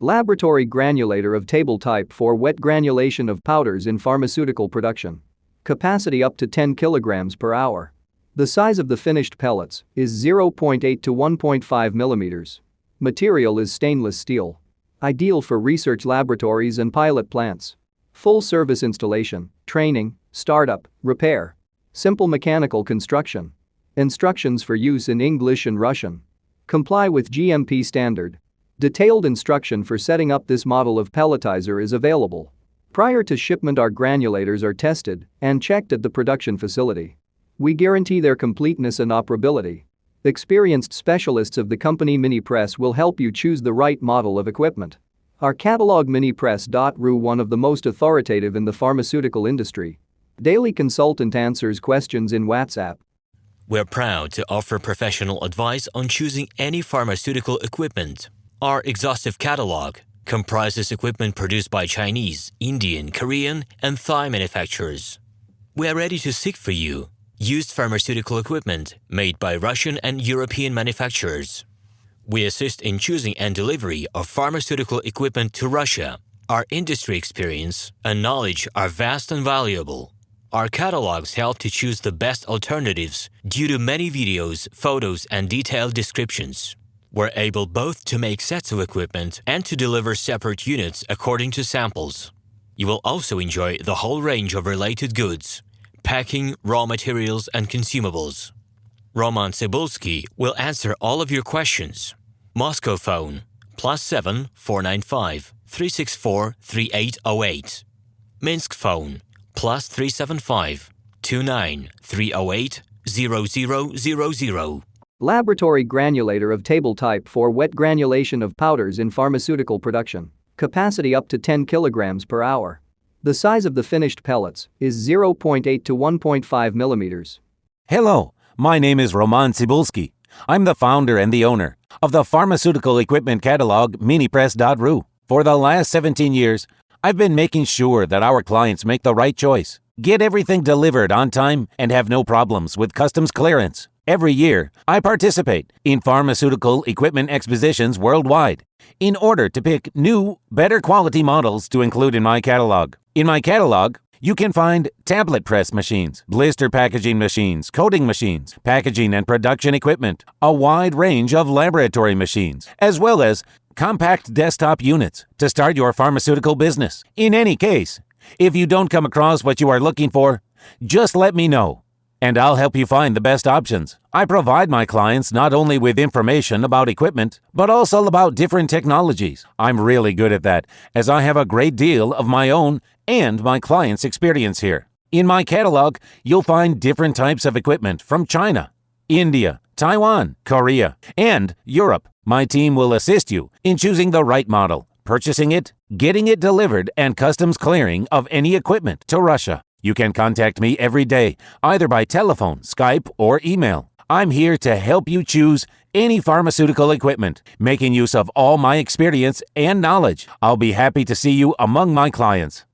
Laboratory granulator of table type for wet granulation of powders in pharmaceutical production. Capacity up to 10 kilograms per hour. The size of the finished pellets is 0.8 to 1.5 millimeters. Material is stainless steel. Ideal for research laboratories and pilot plants. Full service installation, training, startup, repair. Simple mechanical construction. Instructions for use in English and Russian. Comply with GMP standard. Detailed instruction for setting up this model of pelletizer is available. Prior to shipment, our granulators are tested and checked at the production facility. We guarantee their completeness and operability. Experienced specialists of the company Minipress will help you choose the right model of equipment. Our catalog Minipress.ru, one of the most authoritative in the pharmaceutical industry. Daily consultant answers questions in WhatsApp. We're proud to offer professional advice on choosing any pharmaceutical equipment. Our exhaustive catalog comprises equipment produced by Chinese, Indian, Korean, and Thai manufacturers. We are ready to seek for you used pharmaceutical equipment made by Russian and European manufacturers. We assist in choosing and delivery of pharmaceutical equipment to Russia. Our industry experience and knowledge are vast and valuable. Our catalogs help to choose the best alternatives due to many videos, photos, and detailed descriptions. We're able both to make sets of equipment and to deliver separate units according to samples. You will also enjoy the whole range of related goods, packing, raw materials, and consumables. RomanTsibulsky will answer all of your questions. Moscow phone +7 495 364 3808. Minsk phone +375 29 308 0000. Laboratory granulator of table type for wet granulation of powders in pharmaceutical production. Capacity up to 10 kilograms per hour. The size of the finished pellets is 0.8 to 1.5 millimeters. Hello, my name is RomanTsibulsky. I'm the founder and the owner of the pharmaceutical equipment catalog Minipress.ru. For the last 17 years, I've been making sure that our clients make the right choice, get everything delivered on time, and have no problems with customs clearance. Every year, I participate in pharmaceutical equipment expositions worldwide in order to pick new, better quality models to include in my catalog. In my catalog, you can find tablet press machines, blister packaging machines, coating machines, packaging and production equipment, a wide range of laboratory machines, as well as compact desktop units to start your pharmaceutical business. In any case, if you don't come across what you are looking for, just let me know, and I'll help you find the best options. I provide my clients not only with information about equipment, but also about different technologies. I'm really good at that, as I have a great deal of my own and my clients' experience here. In my catalog, you'll find different types of equipment from China, India, Taiwan, Korea, and Europe. My team will assist you in choosing the right model, purchasing it, getting it delivered, and customs clearing of any equipment to Russia. You can contact me every day, either by telephone, Skype, or email. I'm here to help you choose any pharmaceutical equipment, making use of all my experience and knowledge. I'll be happy to see you among my clients.